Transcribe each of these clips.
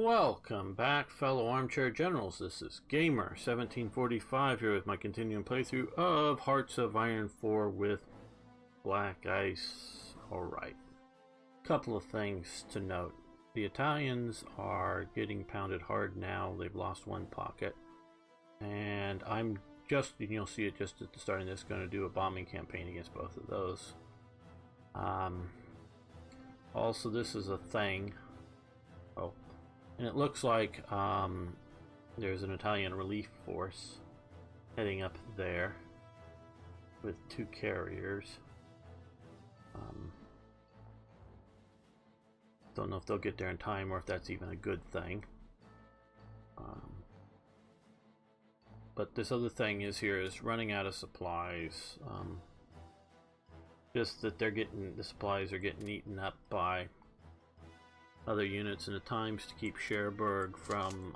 Welcome back, fellow armchair generals. This is Gamer 1745 here with my continuing playthrough of Hearts of Iron 4 with Black Ice. Alright, couple of things to note. The Italians are getting pounded hard now. They've lost one pocket, and I'm just, you'll see it just at the start of this, going to do a bombing campaign against both of those. Also, this is a thing. Oh, and it looks like there's an Italian relief force heading up there with 2 carriers. Don't know if they'll get there in time or if that's even a good thing. But this other thing is running out of supplies. Just that the supplies are getting eaten up by other units, and at times to keep Cherbourg from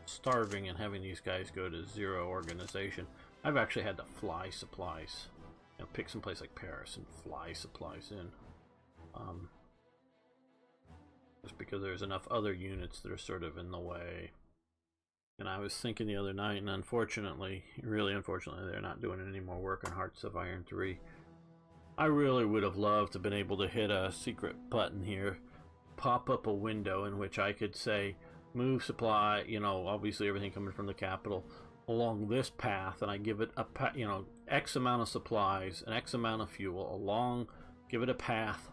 starving and having these guys go to 0 organization, I've actually had to fly supplies. Pick some place like Paris and fly supplies in. Just because there's enough other units that are sort of in the way. And I was thinking the other night, and unfortunately, really unfortunately, they're not doing any more work on Hearts of Iron 3. I really would have loved to have been able to hit a secret button here, pop up a window in which I could say, move supply, obviously everything coming from the capital, along this path, and I give it a, X amount of supplies, an X amount of fuel, give it a path,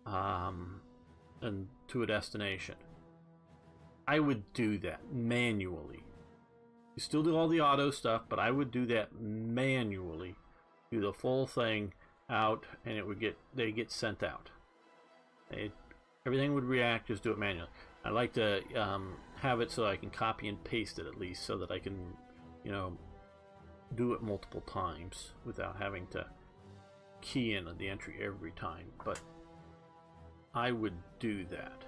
and to a destination. I would do that manually. You still do all the auto stuff, but I would do that manually. Do the full thing out, and they get sent out. Everything would react. Just do it manually. I like to have it so I can copy and paste it at least, so that I can, do it multiple times without having to key in the entry every time. But I would do that.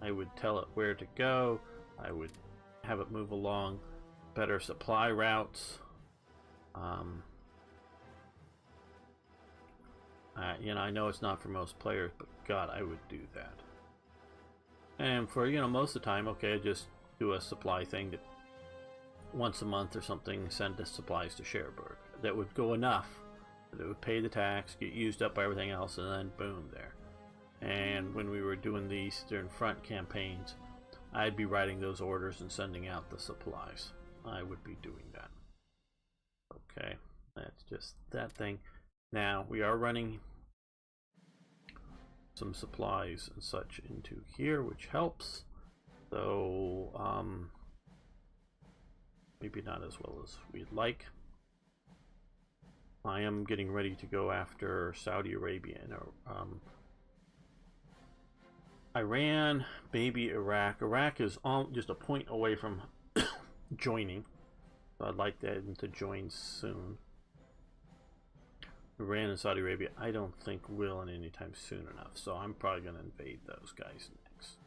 I would tell it where to go. I would have it move along better supply routes. I know it's not for most players, but God, I would do that. And for, most of the time, okay, I just do a supply thing that once a month or something, send the supplies to Cherbourg. That would go enough that it would pay the tax, get used up by everything else, and then boom, there. And when we were doing the Eastern Front campaigns, I'd be writing those orders and sending out the supplies. I would be doing that. Okay, that's just that thing. Now, we are running some supplies and such into here, which helps. Though, maybe not as well as we'd like. I am getting ready to go after Saudi Arabia and Iran, maybe Iraq. Iraq is just a point away from joining, so I'd like them to join soon. Iran and Saudi Arabia, I don't think will in any time soon enough, so I'm probably going to invade those guys next.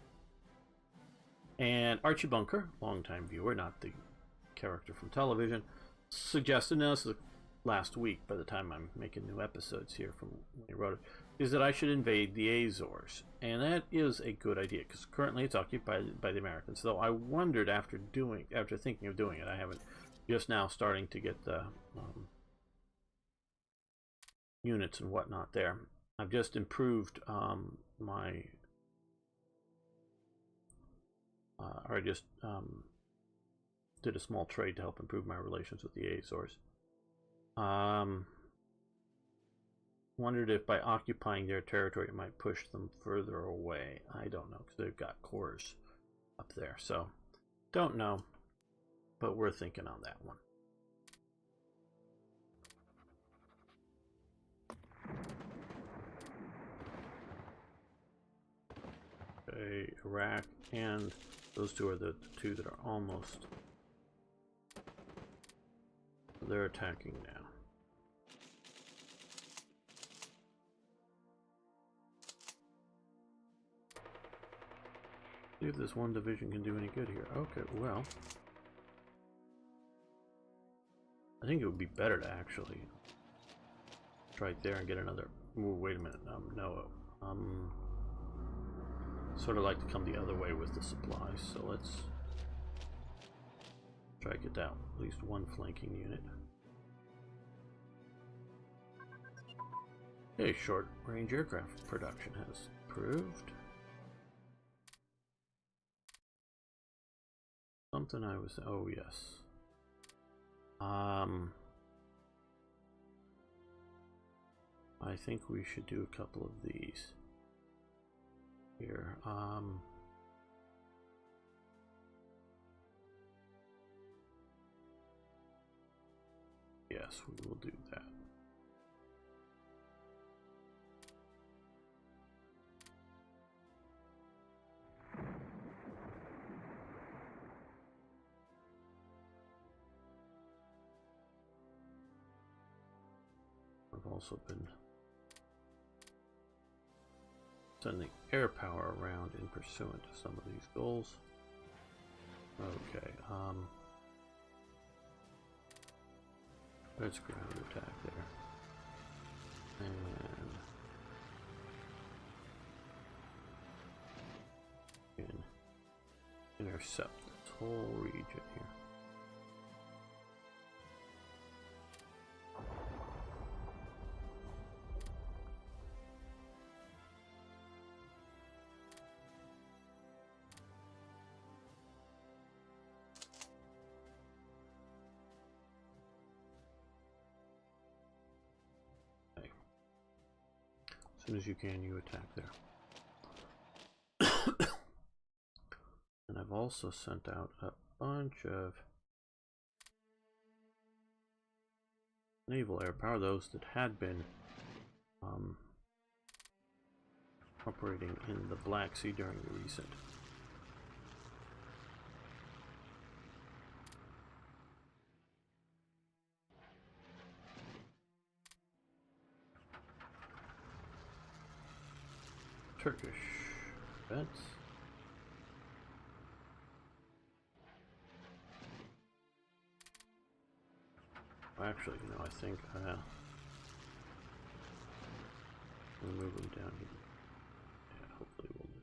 And Archie Bunker, longtime viewer, not the character from television, suggested, now this is last week by the time I'm making new episodes here from when he wrote it, is that I should invade the Azores. And that is a good idea, because currently it's occupied by the Americans. Though I wondered after thinking of doing it, I haven't, just now starting to get the units and whatnot there. I've just improved did a small trade to help improve my relations with the Azores. Wondered if by occupying their territory it might push them further away. I don't know, because they've got cores up there, so don't know, but we're thinking on that one. Okay, Iraq, and those two are the 2 that are almost. They're attacking now. See if this one division can do any good here. Okay, well, I think it would be better to actually right there and get another. Ooh, wait a minute. No. Sort of like to come the other way with the supplies, so let's try to get down at least one flanking unit. A short-range aircraft production has improved. Something I was... oh, yes. I think we should do a couple of these. Here, yes, we will do that. I've also been sending air power around in pursuant to some of these goals. Okay, let's ground attack there. And intercept this whole region here. As soon as you can, you attack there. And I've also sent out a bunch of naval air power, those that had been operating in the Black Sea during the recent Turkish events. Actually, you know, I think we'll move them down here. Yeah, hopefully we'll do.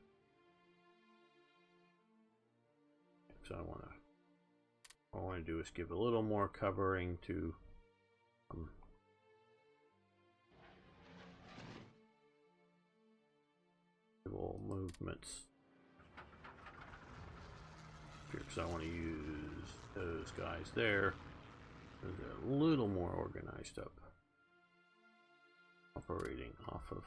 So all I want to do is give a little more covering to movements because I want to use those guys there. They're a little more organized up, operating off of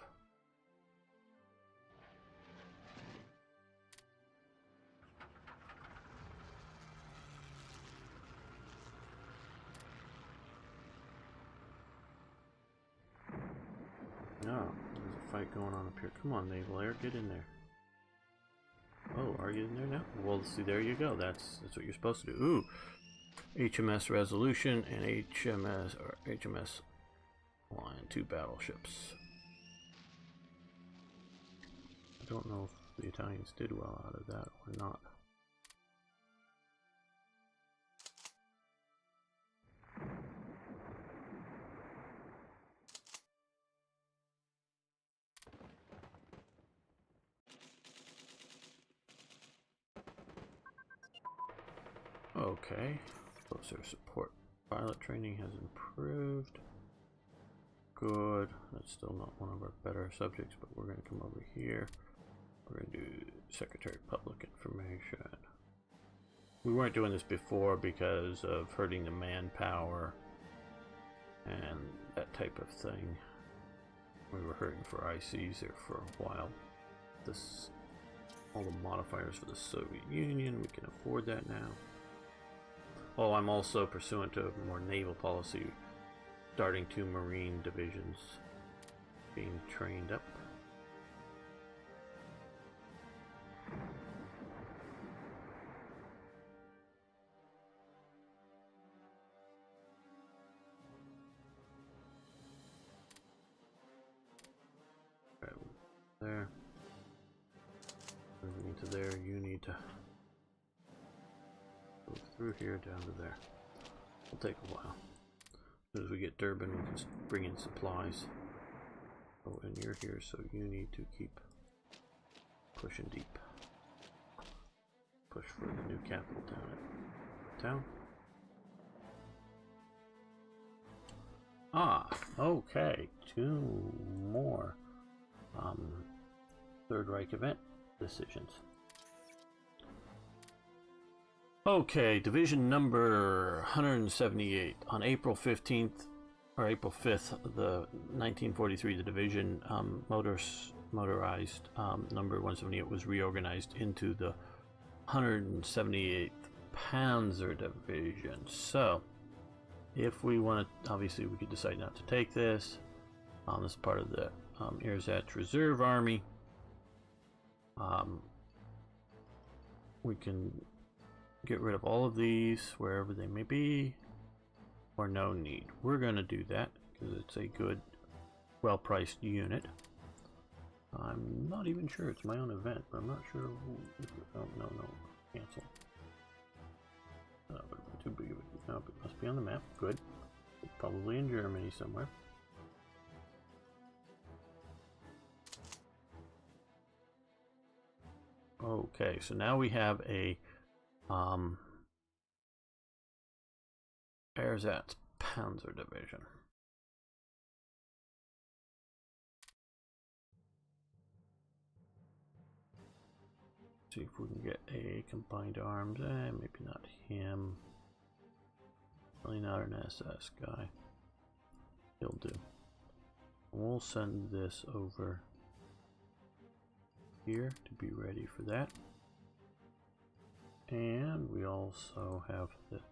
no, there's a fight going on up here. Come on, naval air, get in there. Oh, are you in there now? Well, see, there you go. That's what you're supposed to do. Ooh, HMS Resolution and HMS Lion, 2 battleships. I don't know if the Italians did well out of that or not. Okay, closer support. Pilot training has improved. Good. That's still not one of our better subjects, but we're going to come over here. We're going to do Secretary of Public Information. We weren't doing this before because of hurting the manpower and that type of thing. We were hurting for ICs there for a while. All the modifiers for the Soviet Union, we can afford that now. Oh, I'm also pursuant to a more naval policy, starting 2 Marine divisions being trained up. Right, there. Moving into there, you need to go through here down to there. It'll take a while. As soon as we get Durban, we can bring in supplies. Oh, and you're here, so you need to keep pushing deep. push for the new capital town. Ah, okay. 2 more Third Reich event decisions. Okay, division number 178. On April 15th, or April 5th, the 1943, the division motorized number 178 was reorganized into the 178th Panzer Division. So, if we want to, obviously we could decide not to take this. This is part of the Erzatz Reserve Army. We can get rid of all of these wherever they may be, or no need. We're going to do that because it's a good, well-priced unit. I'm not even sure it's my own event, but I'm not sure who. Oh, no, cancel. But too big of a, no, it must be on the map. Good. Probably in Germany somewhere. Okay, so now we have a Erzatz Panzer Division. See if we can get a combined arms. Maybe not him. Really not an SS guy. He'll do. We'll send this over here to be ready for that. And we also have this.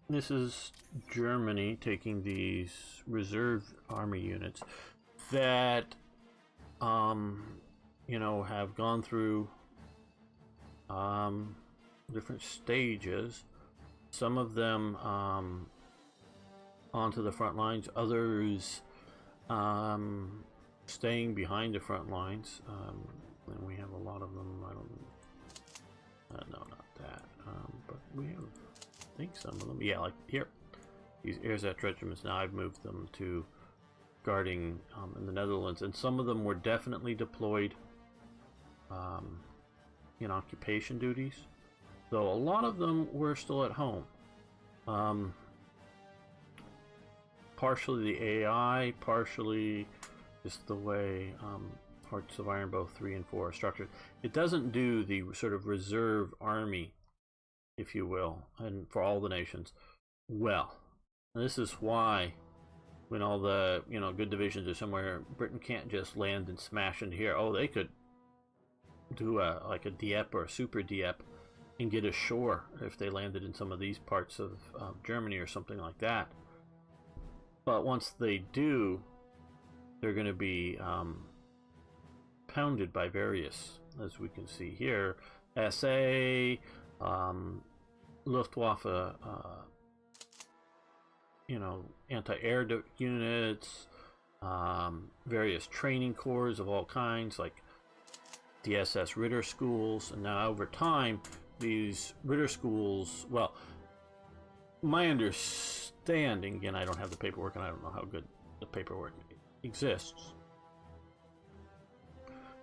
This is Germany taking these reserve army units that you know, have gone through different stages. Some of them onto the front lines, others staying behind the front lines, and we have a lot of them. I don't no, not that, but we have, I think, some of them. Yeah, like here, these Erzatz regiments. Now I've moved them to guarding in the Netherlands, and some of them were definitely deployed in occupation duties, though a lot of them were still at home. Partially the AI, partially just the way Hearts of Iron both 3 and 4 are structured. It doesn't do the sort of reserve army, if you will, and for all the nations well. And this is why when all the, you know, good divisions are somewhere, Britain can't just land and smash into here. Oh, they could do like a Dieppe or a super Dieppe and get ashore if they landed in some of these parts of Germany or something like that. But once they do, they're going to be pounded by various, as we can see here, SA, Luftwaffe, you know, anti-air units, various training corps of all kinds, like the SS Ritter schools. And now over time, these Ritter schools, well, my understanding, again, I don't have the paperwork and I don't know how good the paperwork exists.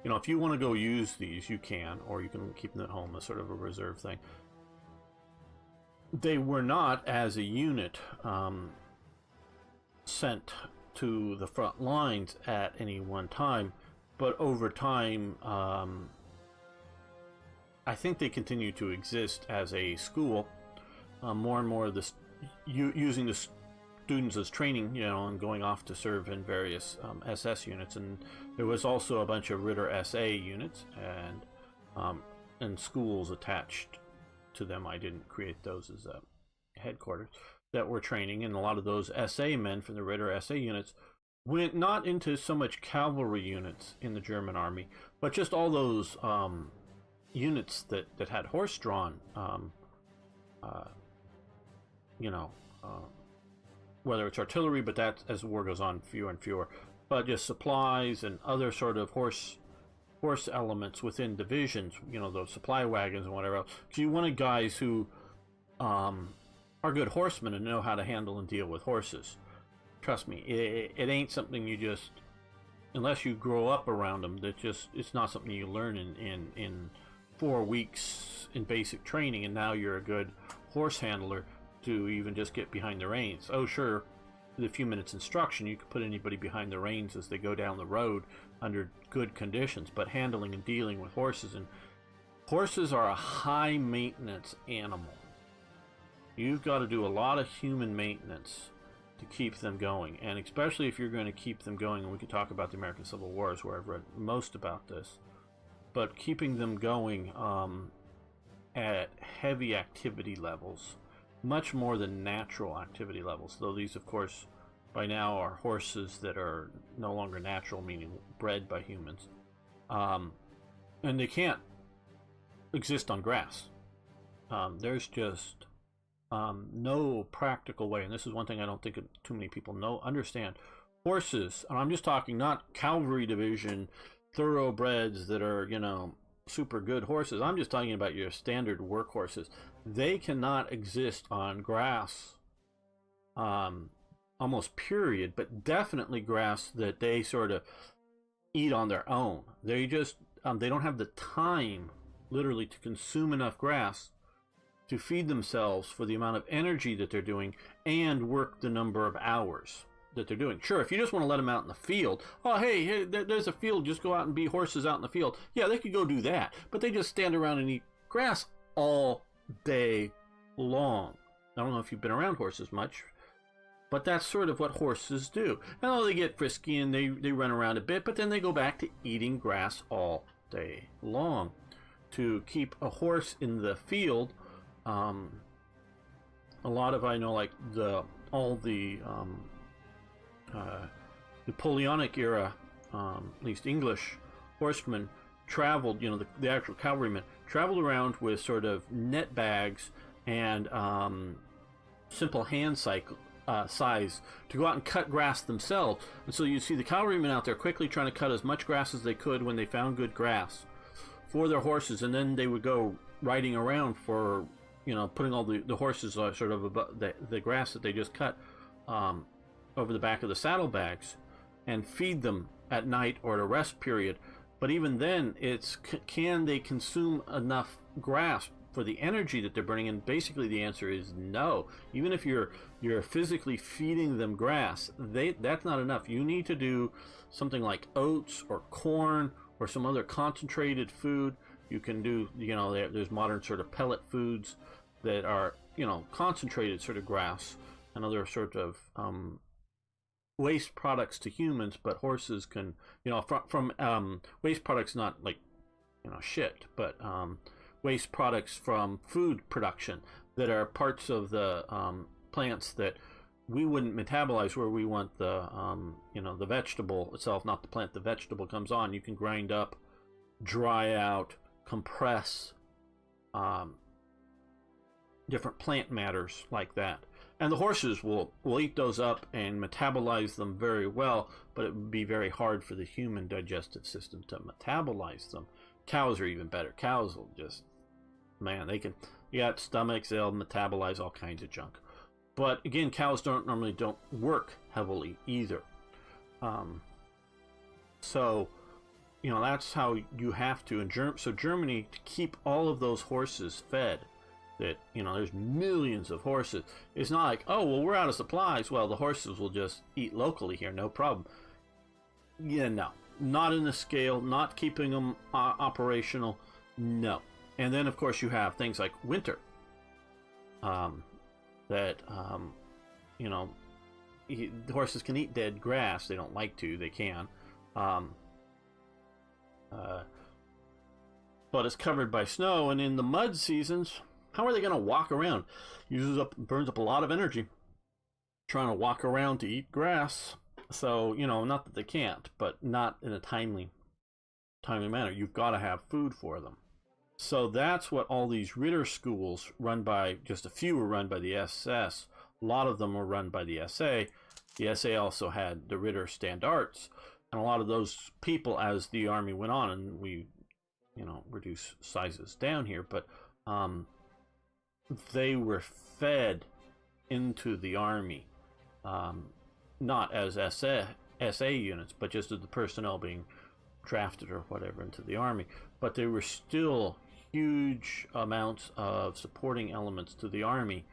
You know, if you want to go use these, you can, or you can keep them at home as sort of a reserve thing. They were not, as a unit, sent to the front lines at any one time, but over time, I think they continue to exist as a school. More and more of this, using the students as training, you know, and going off to serve in various SS units. And there was also a bunch of Ritter SA units and schools attached to them. I didn't create those as a headquarters, that were training, and a lot of those SA men from the Ritter SA units went not into so much cavalry units in the German army, but just all those units that had horse-drawn, you know, whether it's artillery, but that, as the war goes on, fewer and fewer, but just supplies and other sort of horse elements within divisions, you know, those supply wagons and whatever else. Because you wanted guys who are good horsemen and know how to handle and deal with horses. Trust me, it ain't something you just, unless you grow up around them, that just, it's not something you learn in 4 weeks in basic training, and now you're a good horse handler to even just get behind the reins. Oh, sure, with a few minutes instruction, you could put anybody behind the reins as they go down the road under good conditions. But handling and dealing with horses, and horses are a high maintenance animal. You've got to do a lot of human maintenance to keep them going, and especially if you're going to keep them going, and we can talk about the American Civil War, where I've read most about this, but keeping them going at heavy activity levels, much more than natural activity levels, though these, of course, by now are horses that are no longer natural, meaning bred by humans, and they can't exist on grass. There's just no practical way, and this is one thing I don't think too many people understand. Horses, and I'm just talking not cavalry division thoroughbreds that are, super good horses. I'm just talking about your standard work horses. They cannot exist on grass, almost period, but definitely grass that they sort of eat on their own. They just they don't have the time, literally, to consume enough grass to feed themselves for the amount of energy that they're doing and work the number of hours that they're doing. Sure, if you just want to let them out in the field, oh, hey, there's a field, just go out and be horses out in the field. Yeah, they could go do that, but they just stand around and eat grass all day long. I don't know if you've been around horses much, but that's sort of what horses do. And they get frisky and they run around a bit, but then they go back to eating grass all day long. To keep a horse in the field, a lot of, I know, like all the Napoleonic era, at least English horsemen traveled, the actual cavalrymen traveled around with sort of net bags and simple hand size to go out and cut grass themselves. And so you see the cavalrymen out there quickly trying to cut as much grass as they could when they found good grass for their horses, and then they would go riding around for, putting all the horses sort of above the grass that they just cut over the back of the saddlebags and feed them at night or at a rest period. But even then, can they consume enough grass for the energy that they're burning? And basically the answer is no. Even if you're physically feeding them grass, that's not enough. You need to do something like oats or corn or some other concentrated food. You can do, there's modern sort of pellet foods that are, concentrated sort of grass and other sort of waste products to humans, but horses can, from waste products, not like, shit, but waste products from food production that are parts of the plants that we wouldn't metabolize, where we want the, the vegetable itself, not the plant. The vegetable comes on, you can grind up, dry out, compress different plant matters like that. And the horses will eat those up and metabolize them very well, but it would be very hard for the human digestive system to metabolize them. Cows are even better. Cows will just, man, you got stomachs, they'll metabolize all kinds of junk. But again, cows normally don't work heavily either. So, that's how you have to. So Germany, to keep all of those horses fed, that, there's millions of horses. It's not like, oh, well, we're out of supplies. Well, the horses will just eat locally here, no problem. Yeah, no. Not in the scale, not keeping them operational, no. And then, of course, you have things like winter. The horses can eat dead grass. They don't like to, they can. But it's covered by snow, and in the mud seasons, how are they going to walk around? Burns up a lot of energy trying to walk around to eat grass. So, not that they can't, but not in a timely manner. You've got to have food for them. So that's what all these Ritter schools run by. Just a few were run by the SS. A lot of them were run by the SA. The SA also had the Ritter Standards. And a lot of those people, as the army went on, and we, reduce sizes down here, but they were fed into the army, not as SA units, but just as the personnel being drafted or whatever into the army. But they were still huge amounts of supporting elements to the army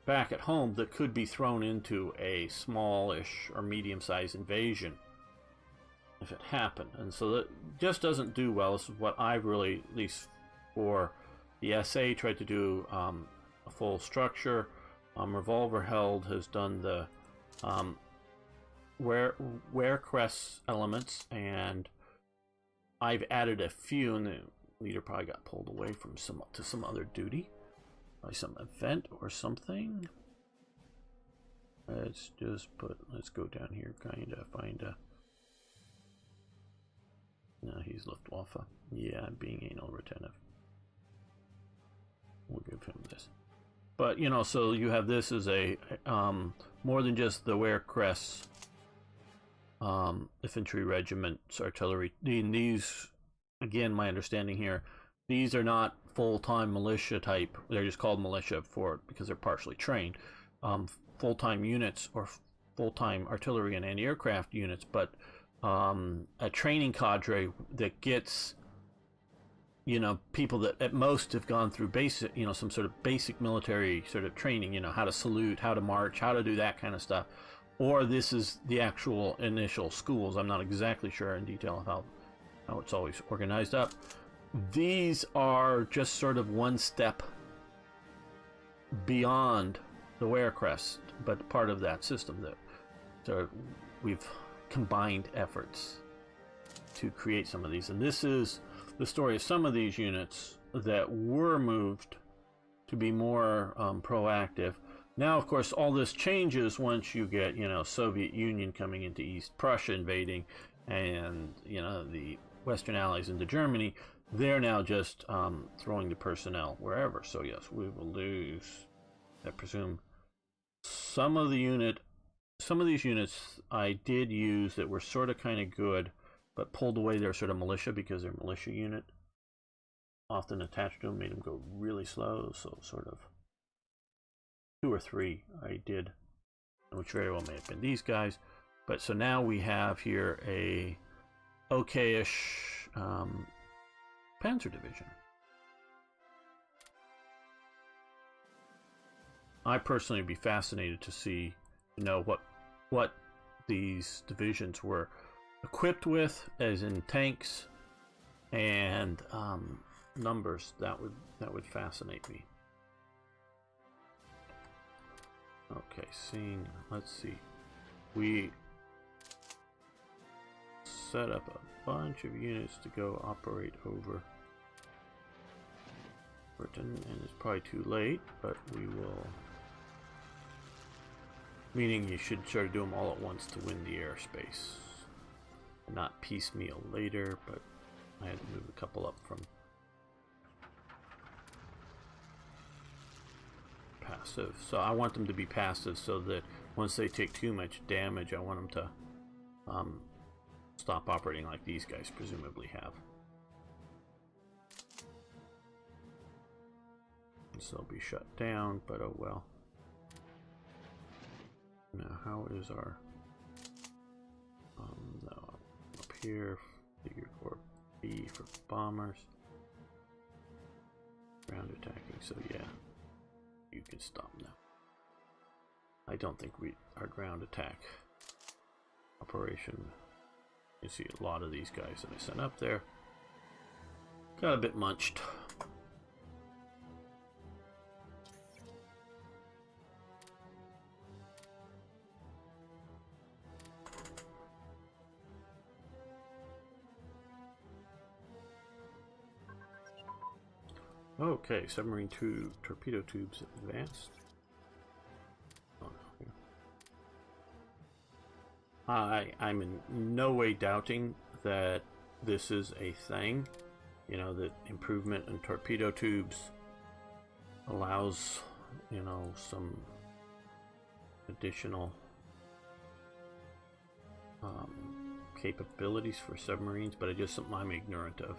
back at home that could be thrown into a smallish or medium-sized invasion if it happened. And so that just doesn't do well. This is what I've really, at least for the SA, tried to do a full structure. Revolver Held has done the wear crest elements, and I've added a few, and the leader probably got pulled away from some other duty, by some event or something. Let's go down here, find a. No, he's Luftwaffe. Yeah, being anal retentive. We'll give him this. But, you know, so you have this as a, more than just the wear crests, infantry regiments, artillery. These, again, my understanding here, these are not full-time militia type. They're just called militia because they're partially trained. Full-time units or full-time artillery and anti-aircraft units, but a training cadre that gets, you know, people that at most have gone through basic, you know, some sort of basic military sort of training, you know, how to salute, how to march, how to do that kind of stuff. Or this is the actual initial schools. I'm not exactly sure in detail of how it's always organized up. These are just sort of one step beyond the wear crest, but part of that system that so we've combined efforts to create some of these. And this is the story of some of these units that were moved to be more proactive. Now, of course, all this changes once you get, you know, Soviet Union coming into East Prussia invading, and, you know, the Western Allies into Germany. They're now just throwing the personnel wherever. So yes, we will lose, I presume, some of these units I did use that were sort of kind of good, but pulled away their sort of militia because their militia unit often attached to them made them go really slow. So sort of 2 or 3 I did, which very well may have been these guys. But so now we have here a okay-ish Panzer division. I personally would be fascinated to see, you know, what these divisions were equipped with, as in tanks and numbers. That would fascinate me. Okay, let's see. We set up a bunch of units to go operate over Britain, and it's probably too late, but we will. Meaning you should sort of do them all at once to win the airspace, and not piecemeal later. But I had to move a couple up from passive, so I want them to be passive so that once they take too much damage, I want them to stop operating like these guys presumably have. So they'll be shut down, but oh well. Now, how is our no, up here, figure for B for bombers, ground attacking. So yeah, you can stop now. I don't think our ground attack operation. You see a lot of these guys that I sent up there got a bit munched. Okay, submarine torpedo tubes advanced. Oh, no. I'm in no way doubting that this is a thing. You know, that improvement in torpedo tubes allows, you know, some additional capabilities for submarines, but it's just something I'm ignorant of.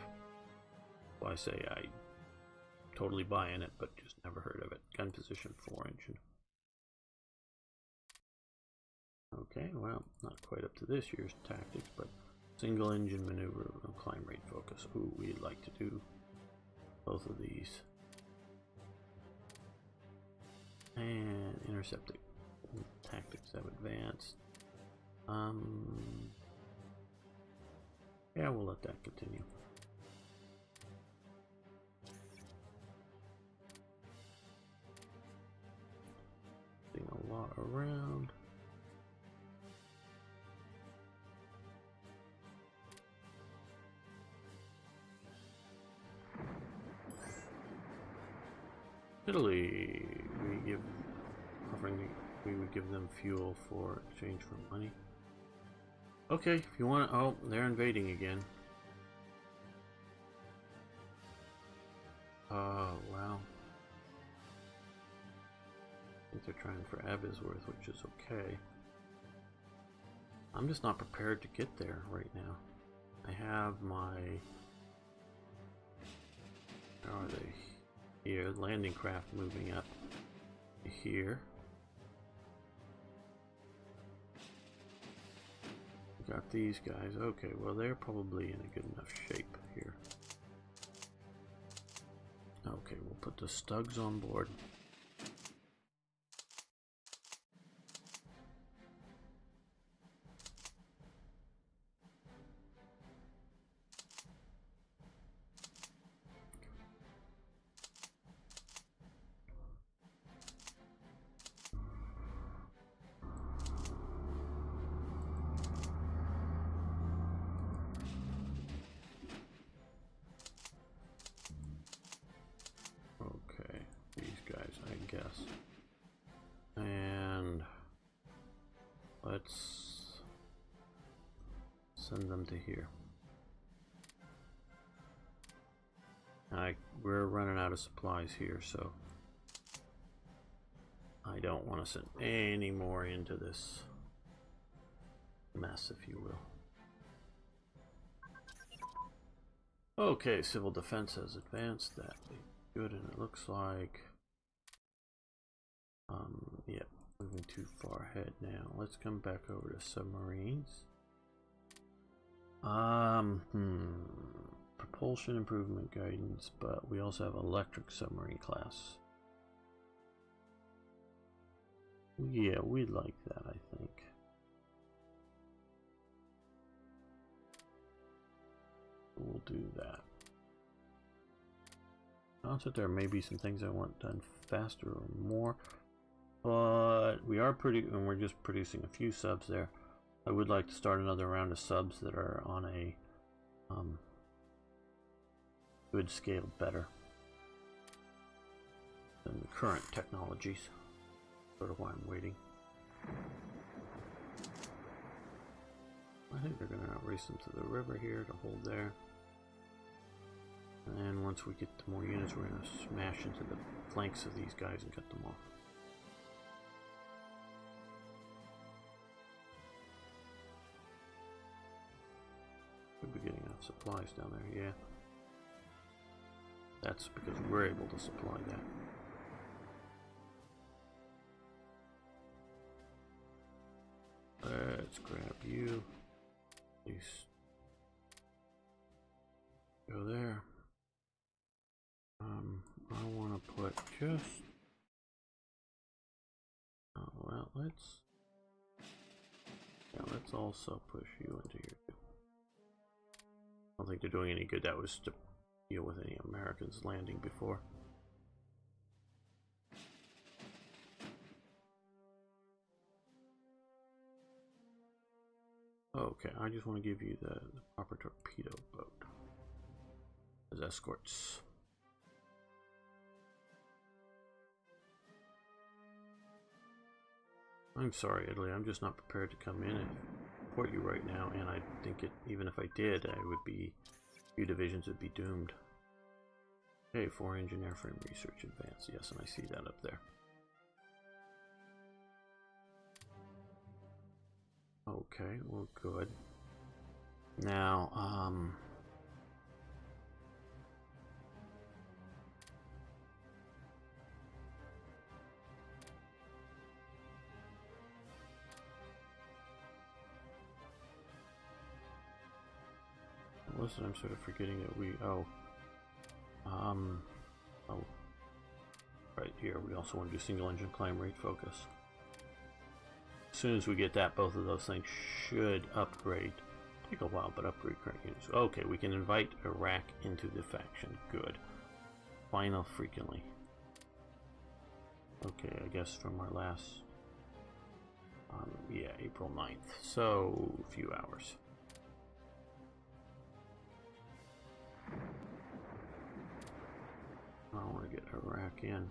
Well, I say I totally buy in it, but just never heard of it. Gun position 4 engine. Okay, well, not quite up to this year's tactics, but single engine maneuver, climb rate focus. Ooh, we'd like to do both of these. And intercepting tactics have advanced. Yeah, we'll let that continue. Seeing a lot around. Italy, we would give them fuel for exchange for money. Okay, if you want to, oh, they're invading again. Oh, wow. I think they're trying for Abisworth, which is okay. I'm just not prepared to get there right now. I have my... How are they? Here, landing craft moving up here. Got these guys. Okay, well they're probably in a good enough shape here. Okay, we'll put the Stugs on board. And let's send them to here. We're running out of supplies here, so I don't want to send any more into this mess, if you will. Okay, civil defense has advanced. That good, and it looks like yeah, moving too far ahead now. Let's come back over to submarines. Propulsion improvement guidance, but we also have electric submarine class. Yeah, we'd like that, I think. We'll do that. Not that there may be some things I want done faster or more, but we are and we're just producing a few subs there. I would like to start another round of subs that are on a good scale, better than the current technologies. Sort of why I'm waiting. I think they're going to race them to the river here to hold there. And once we get to more units, we're going to smash into the flanks of these guys and cut them off. Could be getting enough supplies down there, yeah. That's because we're able to supply that. Let's grab you. Please go there. I want to put just. Oh well, let's also push you into here too. I don't think they're doing any good. That was to deal with any Americans landing before. Okay, I just want to give you the proper torpedo boat as escorts. I'm sorry, Italy, I'm just not prepared to come in and support you right now, and I think even if I did, a few divisions would be doomed. Okay, 4-engine airframe research advanced, yes, and I see that up there. Okay, well, good. Now, listen, I'm sort of forgetting that Oh, right here, we also want to do single engine climb rate focus. As soon as we get that, both of those things should upgrade. Take a while, but upgrade current units. Okay, we can invite Iraq into the faction. Good. Final frequently. Okay, I guess from our last... yeah, April 9th. So, a few hours. I want to get Iraq in.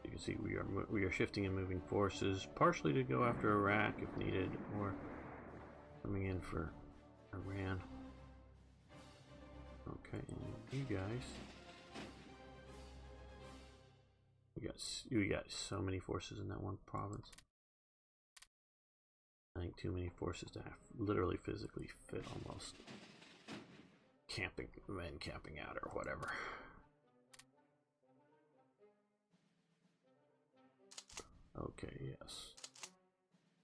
You can see we are shifting and moving forces, partially to go after Iraq if needed, or coming in for Iran. Okay, and you guys, we got so many forces in that one province. I think too many forces to have literally physically fit almost. Men camping out or whatever. Okay, yes.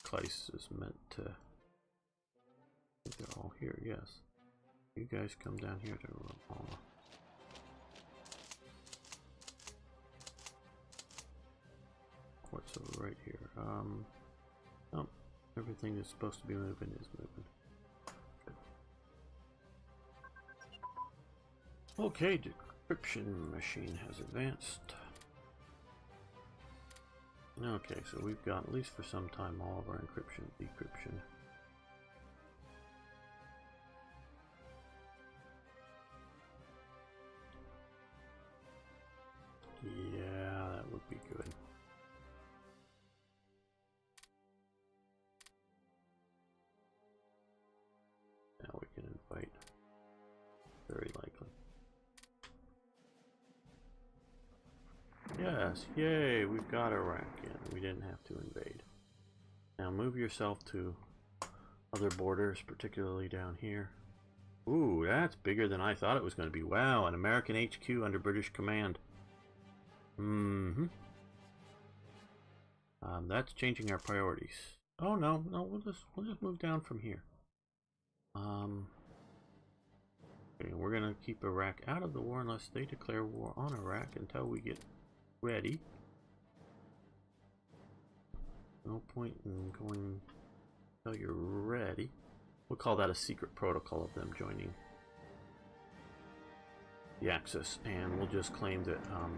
Kleist is meant to... I think they're all here, yes. You guys come down here to Ramallah. What's over right here? Oh, everything that's supposed to be moving is moving. Good. Okay, decryption machine has advanced. Okay, so we've got, at least for some time, all of our encryption, decryption. Yeah, that would be good. Now we can invite. Very likely. Yes, yay, we've got Iraq in. We didn't have to invade. Now move yourself to other borders, particularly down here. Ooh, that's bigger than I thought it was going to be. Wow, an American HQ under British command. Mm-hmm. That's changing our priorities. Oh no, we'll just move down from here. Okay, we're gonna keep Iraq out of the war unless they declare war on Iraq until we get ready. No point in going until you're ready. We'll call that a secret protocol of them joining the Axis, and we'll just claim that, oh,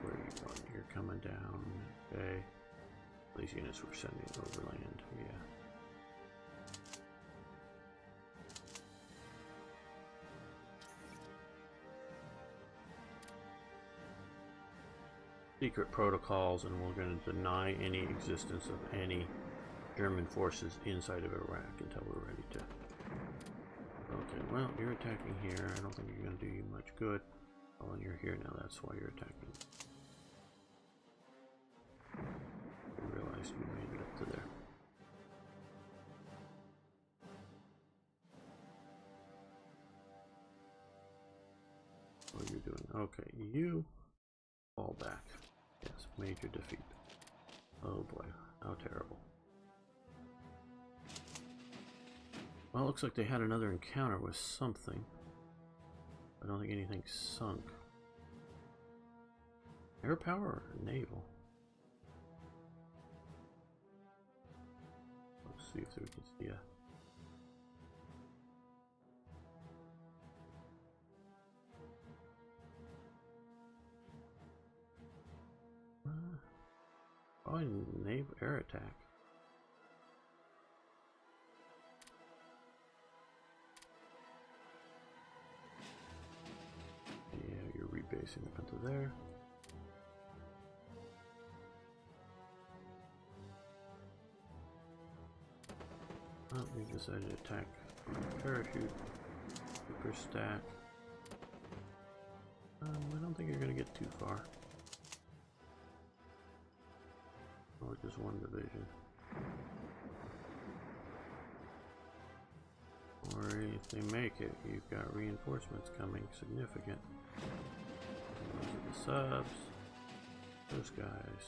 where are you going? You're coming down, okay. These units we're sending overland, yeah. Secret protocols, and we're going to deny any existence of any German forces inside of Iraq until we're ready to. Okay, well, you're attacking here. I don't think you're going to do you much good. Oh, and you're here now, that's why you're attacking. I realized you made it up to there. What are you doing? Okay, you fall back. Yes, major defeat. Oh boy, how terrible. Well, it looks like they had another encounter with something. I don't think anything sunk. Air power or naval? Let's see if we can see a... Oh, naval air attack. Yeah, you're rebasing up into there. Oh, we decided to attack parachute, super stack. I don't think you're going to get too far. Or just one division. Or if they make it, you've got reinforcements coming, significant. Those are the subs. Those guys.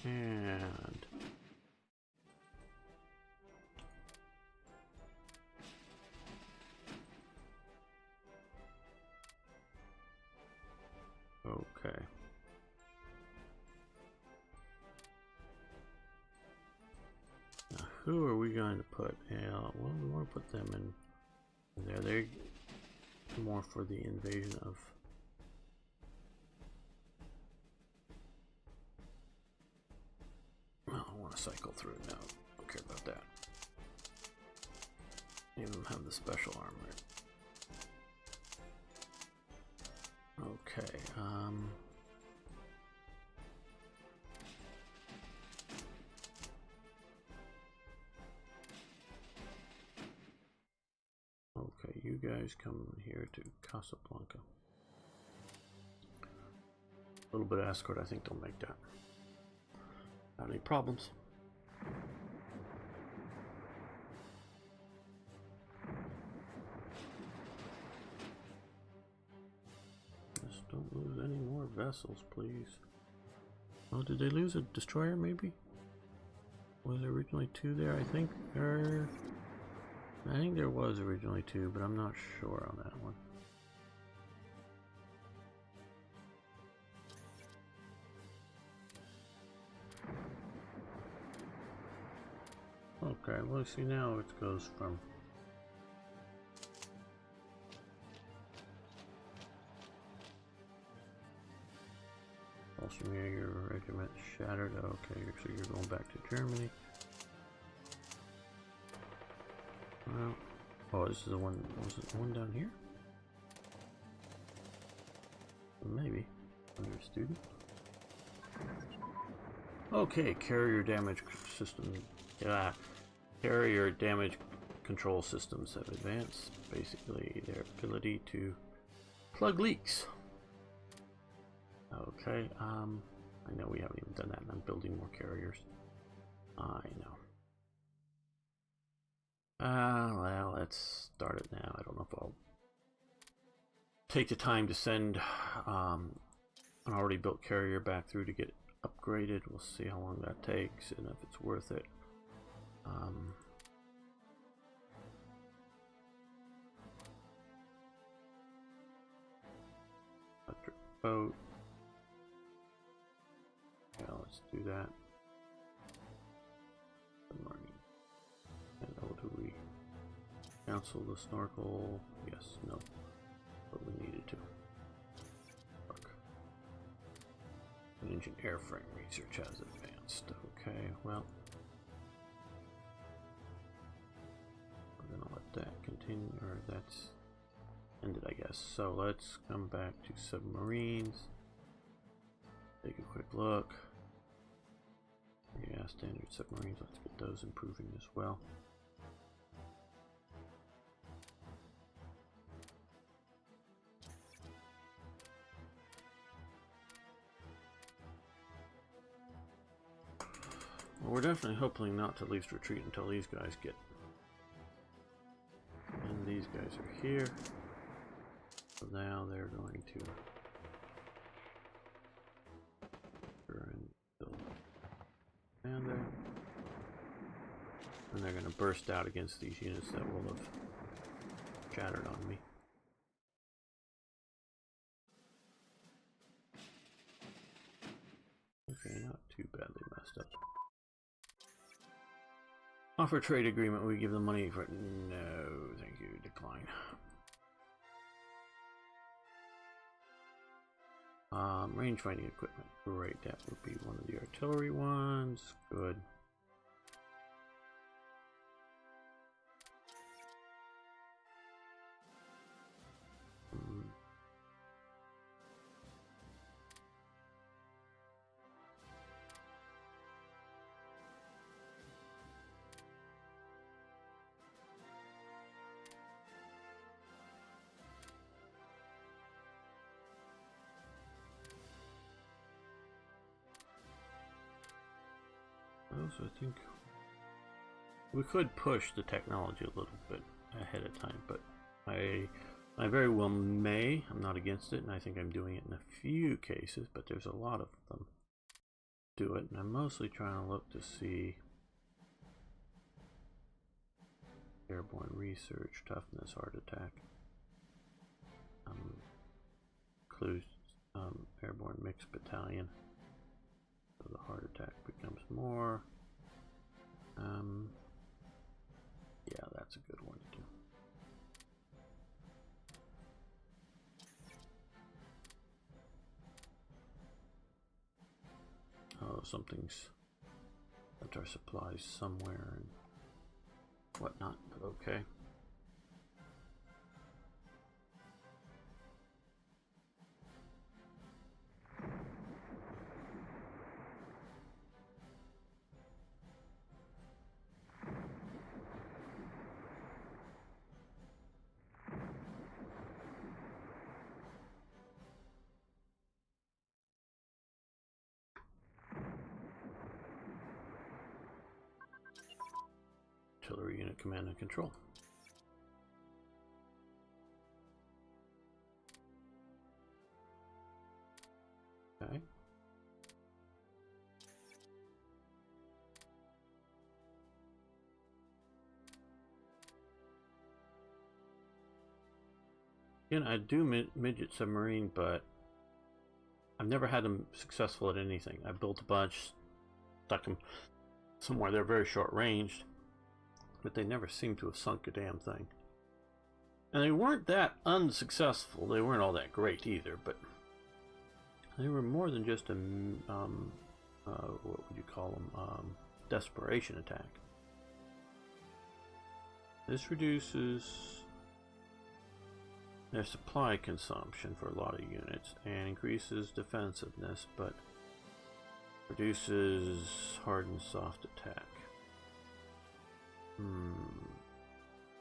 and okay. Now, who are we going to put? Well, we want to put them in there. They're more for the invasion of. Well, I want to cycle through it now. Don't care about that. Even have the special armor. Okay. Okay, you guys come here to Casablanca. A little bit of escort, I think they'll make that. Not any problems. Just don't lose any more vessels, please. Oh, did they lose a destroyer, maybe? Was there originally 2 there, I think? I think there was originally 2, but I'm not sure on that one. Okay, well, see, now it goes from Your regiment shattered. Okay, so you're going back to Germany. Well, oh, this is the one. Was it the one down here? Maybe. Under student. Okay, carrier damage system. Yeah, carrier damage control systems have advanced. Basically, their ability to plug leaks. Okay, I know we haven't even done that, and I'm building more carriers. I know. Well, let's start it now. I don't know if I'll take the time to send an already built carrier back through to get upgraded. We'll see how long that takes and if it's worth it. Electric boat. Yeah, let's do that. Submarine. And what do we cancel the snorkel? Yes, no. But we needed to. Work. Engine airframe research has advanced. Okay, well. We're gonna let that continue, or that's ended, I guess. So let's come back to submarines. Take a quick look. Yeah, standard submarines, let's get those improving as well. Well, we're definitely hoping not to least retreat until these guys get. And these guys are here. So now they're going to and there. And they're going to burst out against these units that will have shattered on me. Okay, not too badly messed up. Offer trade agreement, we give them money for it. No, thank you, decline. Range finding equipment, great, that would be one of the artillery ones, good. So I think we could push the technology a little bit ahead of time, but I very well may. I'm not against it, and I think I'm doing it in a few cases, but there's a lot of them. do it, and I'm mostly trying to look to see airborne research, toughness, heart attack. Includes airborne mixed battalion, so the heart attack becomes more. Yeah, that's a good one to do. Oh, something's left our supplies somewhere and whatnot, but okay. Artillery unit command and control. Okay. Again, I do midget submarine, but I've never had them successful at anything. I built a bunch, stuck them somewhere they're very short ranged, but they never seem to have sunk a damn thing. And they weren't that unsuccessful. They weren't all that great either, but they were more than just a what would you call them? Desperation attack. This reduces their supply consumption for a lot of units and increases defensiveness, but reduces hard and soft attack.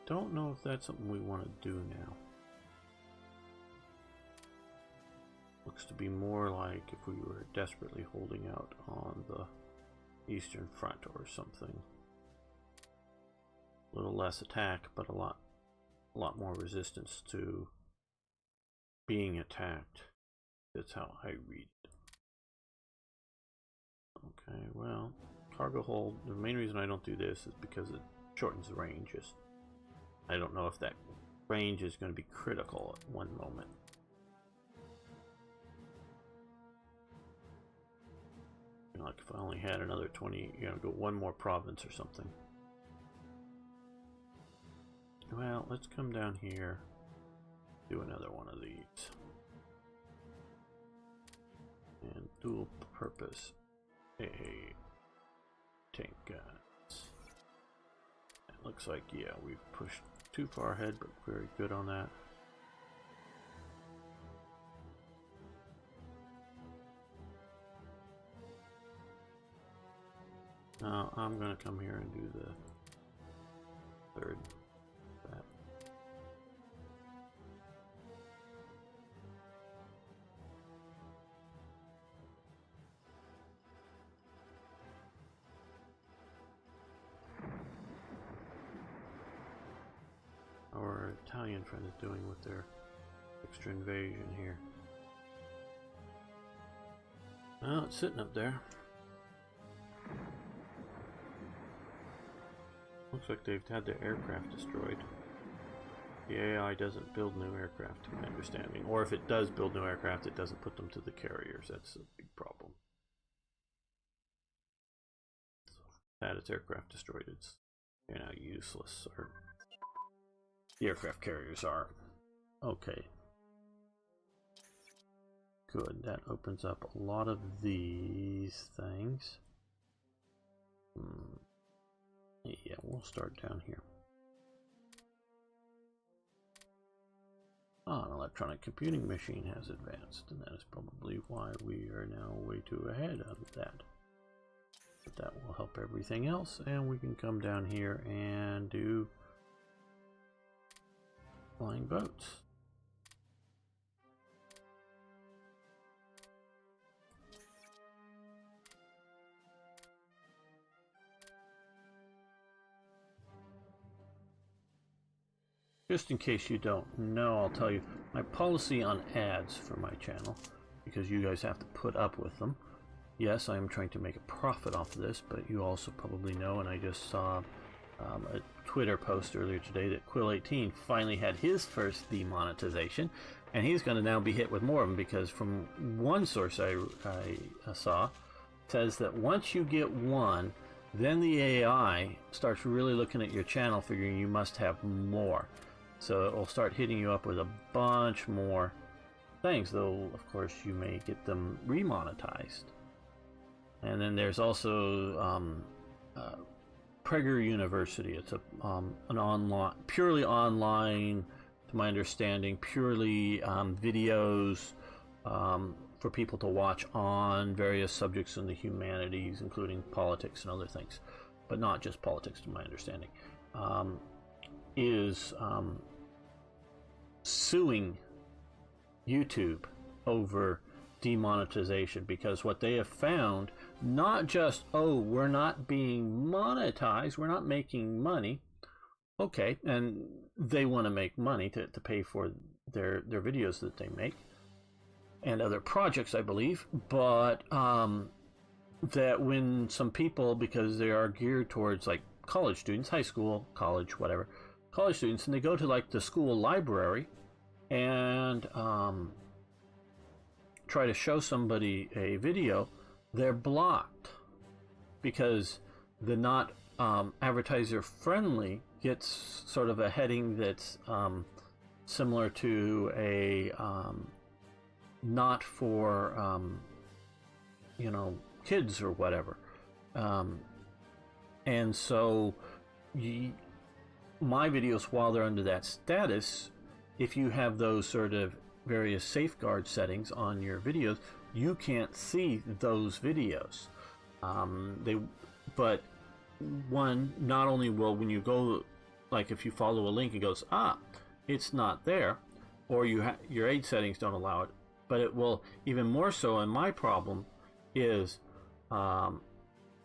Don't know if that's something we want to do now. Looks to be more like if we were desperately holding out on the Eastern Front or something. A little less attack, but a lot more resistance to being attacked. That's how I read it. Okay, well, cargo hold. The main reason I don't do this is because it shortens the ranges. I don't know if that range is going to be critical at one moment. Like if I only had another 20, go one more province or something. Well, let's come down here, do another one of these. And dual purpose a tank guns. It looks like, yeah, we've pushed too far ahead, but very good on that. Now I'm going to come here and do the third. That. Our Italian friend is doing with their extra invasion here. Well, it's sitting up there. Looks like they've had their aircraft destroyed. The AI doesn't build new aircraft, to my understanding. Or if it does build new aircraft, it doesn't put them to the carriers. That's a big problem. So, had its aircraft destroyed, it's now useless. Or the aircraft carriers are. Okay. Good. That opens up a lot of these things. Yeah, we'll start down here. An electronic computing machine has advanced, and that is probably why we are now way too ahead of that. But that will help everything else, and we can come down here and do flying boats. Just in case you don't know, I'll tell you my policy on ads for my channel, because you guys have to put up with them, yes, I am trying to make a profit off of this, but you also probably know, and I just saw a Twitter post earlier today that Quill18 finally had his first demonetization, and he's going to now be hit with more of them, because from one source I saw, says that once you get one, then the AI starts really looking at your channel, figuring you must have more. So it will start hitting you up with a bunch more things, though of course you may get them remonetized. And then there's also Prager University. It's an online, purely online, to my understanding, purely videos for people to watch on various subjects in the humanities, including politics and other things, but not just politics, to my understanding, is suing YouTube over demonetization, because what they have found, not just, oh, we're not being monetized, we're not making money, okay, and they want to make money to pay for their videos that they make and other projects, I believe, but that when some people, because they are geared towards like college students, high school, college, whatever, college students, and they go to like the school library and try to show somebody a video, they're blocked because the not advertiser friendly gets sort of a heading that's similar to a not for you know, kids or whatever, and so my videos, while they're under that status, if you have those sort of various safeguard settings on your videos, you can't see those videos. But one, not only will, when you go, like if you follow a link, it goes, it's not there, or your age settings don't allow it, but it will even more so. And my problem is,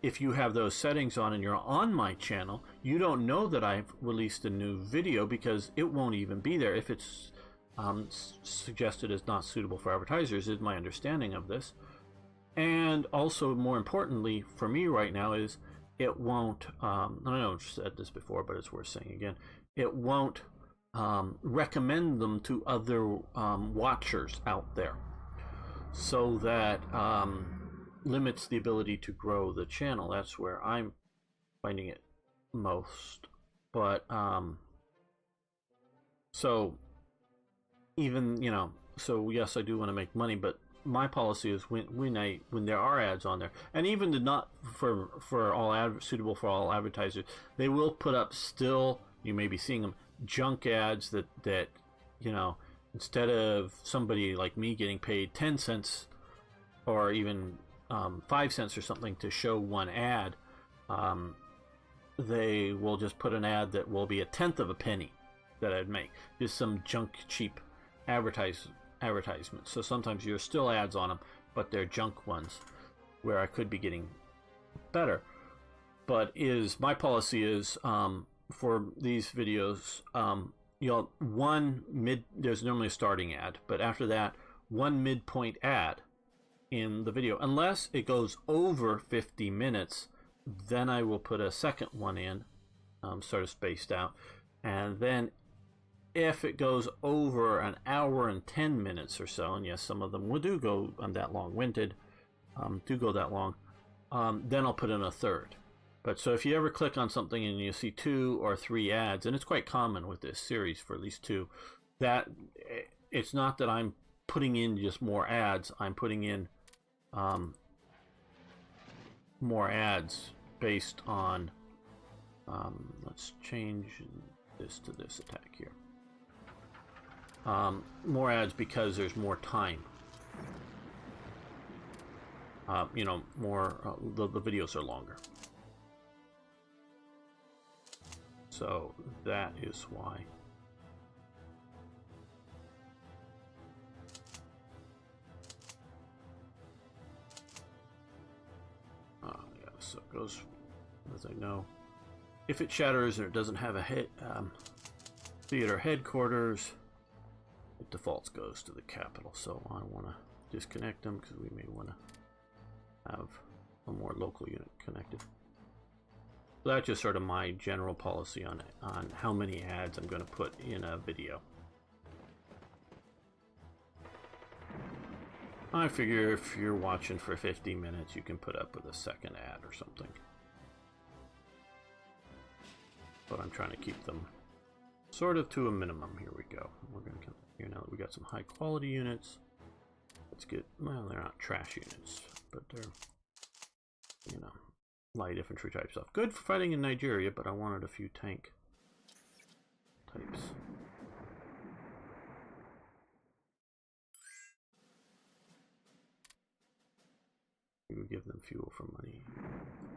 if you have those settings on and you're on my channel, you don't know that I've released a new video, because it won't even be there if it's suggested as not suitable for advertisers, is my understanding of this. And also, more importantly for me right now, is it won't, I know I've said this before, but it's worth saying again, it won't recommend them to other watchers out there, so that limits the ability to grow the channel. That's where I'm finding it most. But so even, you know, so yes, I do want to make money, but my policy is when there are ads on there, and even the not for all suitable for all advertisers, they will put up, still, you may be seeing them, junk ads that you know, instead of somebody like me getting paid 10 cents or even 5 cents or something to show one ad, they will just put an ad that will be 1/10 of a penny that I'd make. Just some junk, cheap advertisements. So sometimes you're still ads on them, but they're junk ones where I could be getting better. But my policy is, for these videos, you'll there's normally a starting ad, but after that, one midpoint ad in the video, unless it goes over 50 minutes, then I will put a second one in, sort of spaced out. And then if it goes over an hour and 10 minutes or so, and yes, some of them do go that long-winded, do go that long, then I'll put in a third. But so if you ever click on something and you see 2 or 3 ads, and it's quite common with this series for at least 2, that it's not that I'm putting in just more ads, I'm putting in more ads based on, let's change this to this attack here. More ads because there's more time. You know, more, the videos are longer. So that is why. Yeah, so it goes, as I know, if it shatters or it doesn't have a theater headquarters, it defaults goes to the capital. So I want to disconnect them because we may want to have a more local unit connected. So that's just sort of my general policy on how many ads I'm going to put in a video. I figure if you're watching for 50 minutes, you can put up with a second ad or something. But I'm trying to keep them sort of to a minimum. Here we go. We're going to come here now that we got some high quality units. Let's get, well, they're not trash units, but they're, you know, light infantry type stuff. Good for fighting in Nigeria, but I wanted a few tank types. We would give them fuel for money.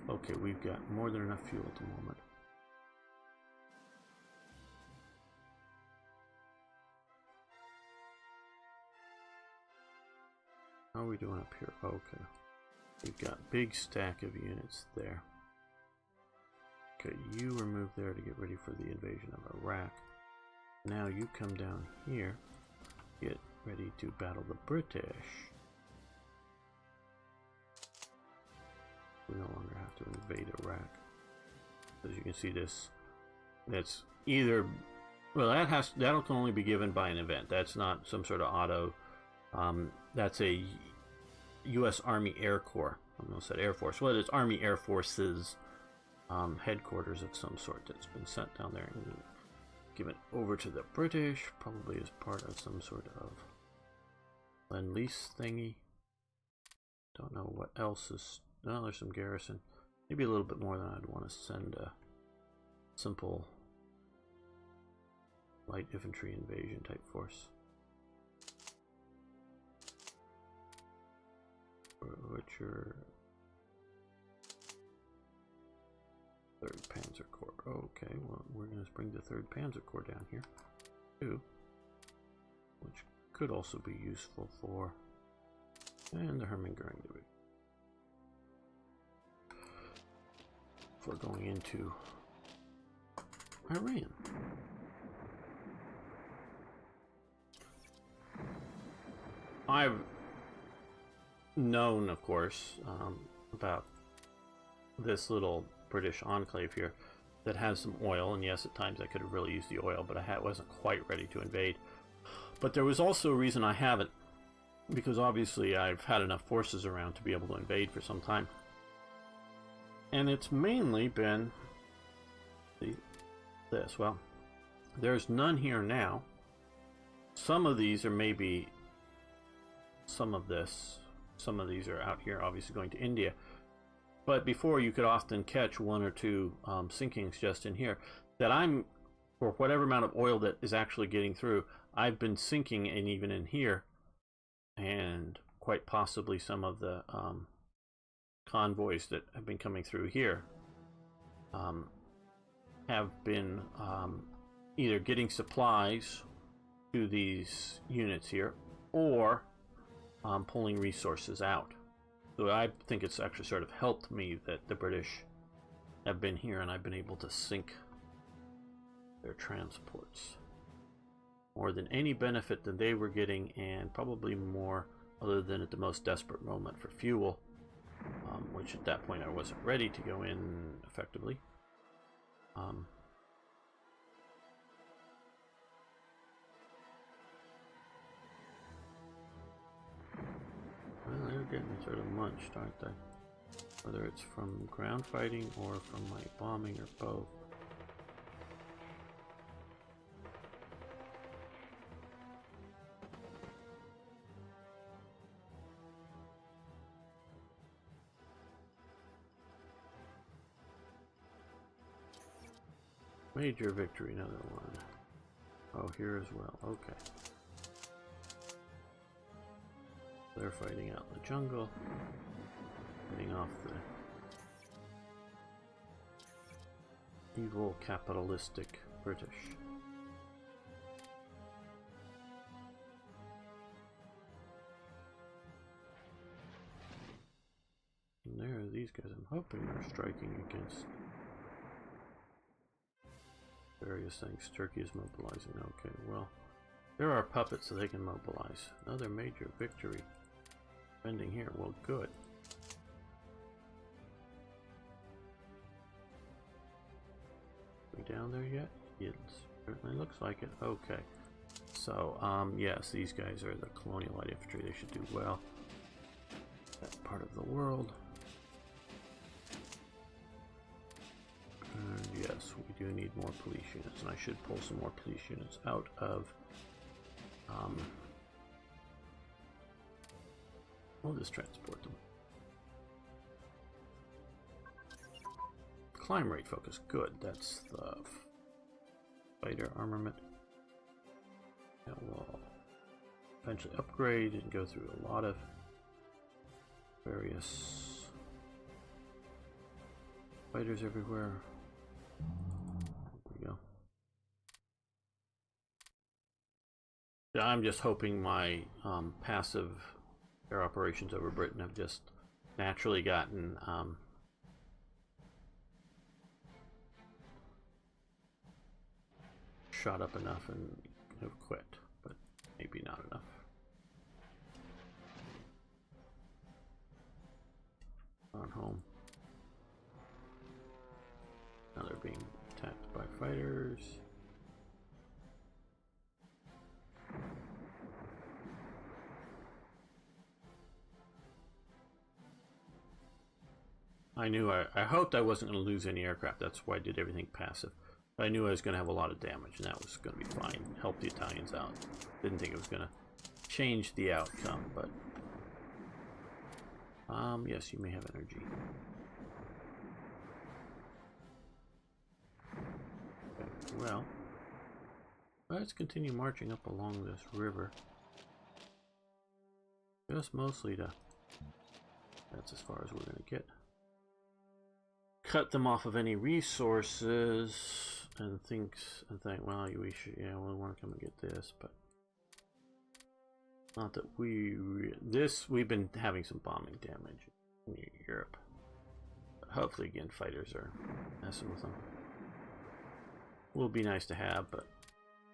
Okay, we've got more than enough fuel at the moment. How are we doing up here? Okay. We've got big stack of units there. Okay, you were moved there to get ready for the invasion of Iraq. Now you come down here, get ready to battle the British. We no longer have to invade Iraq. As you can see, that's either, well, that'll can only be given by an event. That's not some sort of auto. That's a U.S. Army Air Corps. I almost said Air Force. Well, it's Army Air Force's headquarters of some sort that's been sent down there and given over to the British, probably as part of some sort of lend-lease thingy. Don't know what else is. No, there's some garrison. Maybe a little bit more than I'd want to send a simple light infantry invasion type force. Which are 3rd Panzer Corps. Okay, well, we're going to bring the 3rd Panzer Corps down here too, which could also be useful for, and the Hermann-Goering Division for going into Iran. I've known, of course, about this little British enclave here that has some oil, and yes, at times I could have really used the oil, but I wasn't quite ready to invade. But there was also a reason I haven't, because obviously I've had enough forces around to be able to invade for some time. And it's mainly been this. Well, there's none here now. Some of these are maybe some of this. Some of these are out here, obviously going to India. But before, you could often catch 1 or 2 sinkings just in here. That I'm, for whatever amount of oil that is actually getting through, I've been sinking, and even in here, and quite possibly some of the convoys that have been coming through here have been either getting supplies to these units here, or pulling resources out. So I think it's actually sort of helped me that the British have been here and I've been able to sink their transports. More than any benefit that they were getting, and probably more other than at the most desperate moment for fuel, which at that point I wasn't ready to go in effectively. Well, they're getting sort of munched, aren't they? Whether it's from ground fighting or from my bombing or both. Major victory, another one. Oh, here as well. Okay. They're fighting out in the jungle, fighting off the evil capitalistic British. And there are these guys, I'm hoping, are striking against various things. Turkey is mobilizing. Okay, well, there are puppets so they can mobilize. Another major victory. Ending here. Well, good. We down there yet? It certainly looks like it. Okay. So, yes, these guys are the colonial light infantry. They should do well. That part of the world. And yes, we do need more police units, and I should pull some more police units out of. We'll just transport them. Climb rate focus, good. That's the fighter armament. And we'll eventually upgrade and go through a lot of various fighters everywhere. There we go. Yeah, I'm just hoping my passive air operations over Britain have just naturally gotten shot up enough and have quit, but maybe not enough. On home. Now they're being attacked by fighters. I hoped I wasn't going to lose any aircraft. That's why I did everything passive. I knew I was going to have a lot of damage, and that was going to be fine. Help the Italians out. Didn't think it was going to change the outcome, but yes, you may have energy. Okay, well, let's continue marching up along this river. Just mostly to. That's as far as we're going to get. Cut them off of any resources and think, well, we should, yeah, we want to come and get this, but not that we've been having some bombing damage in Europe. But hopefully, again, fighters are messing with them. Will be nice to have, but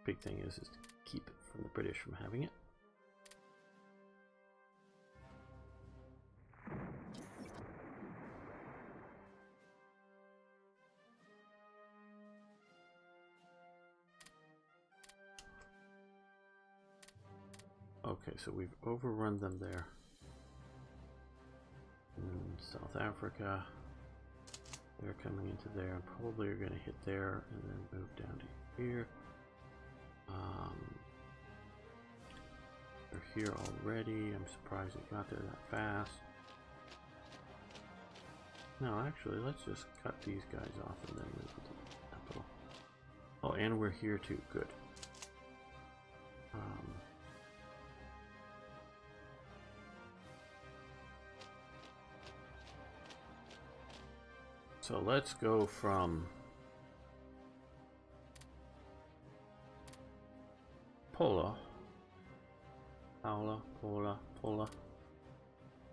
big thing is to keep it from the British from having it. Okay, so we've overrun them there. In South Africa, they're coming into there, and probably are going to hit there and then move down to here. They're here already. I'm surprised it got there that fast. No, actually, let's just cut these guys off and then move to the capital. Oh, and we're here too. Good. So let's go from Pola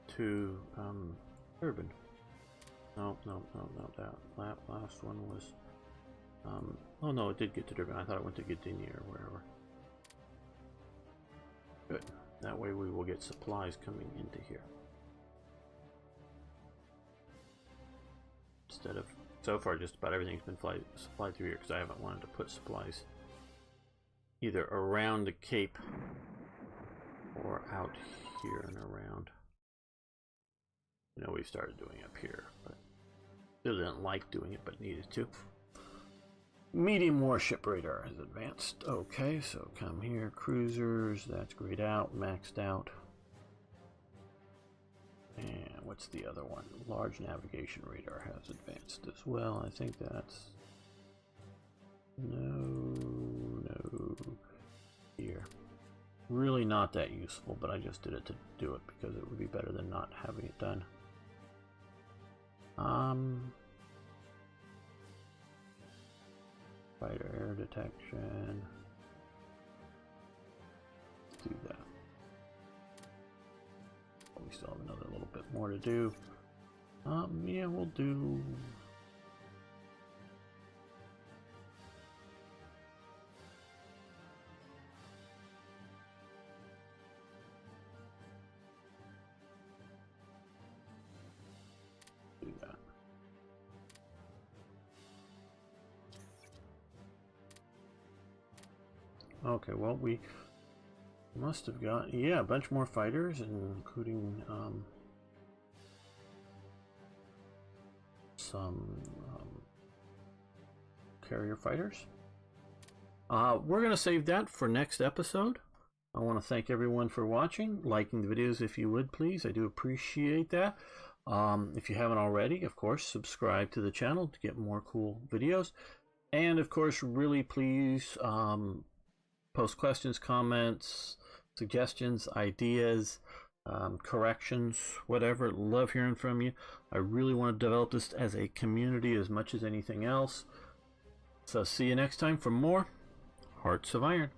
to Urban. No, that last one was oh no, it did get to Durban. I thought it went to Gdynia or wherever. Good. That way we will get supplies coming into here. Instead of, so far, just about everything's been supplied through here because I haven't wanted to put supplies either around the Cape or out here and around. You know, we started doing up here, but still didn't like doing it, but needed to. Medium warship radar has advanced. Okay, so come here. Cruisers, that's grayed out, maxed out. And what's the other one? Large navigation radar has advanced as well. I think that's... No. Here. Really not that useful, but I just did it to do it because it would be better than not having it done. Fighter air detection. Let's do that. We still have another little bit more to do. Yeah, we'll do... do that. Okay, well, we must have got, yeah, a bunch more fighters, including some carrier fighters. We're going to save that for next episode. I want to thank everyone for watching, liking the videos if you would, please. I do appreciate that. If you haven't already, of course, subscribe to the channel to get more cool videos. And, of course, really please post questions, comments, suggestions, ideas, corrections, whatever. Love hearing from you. I really want to develop this as a community as much as anything else. So see you next time for more Hearts of Iron.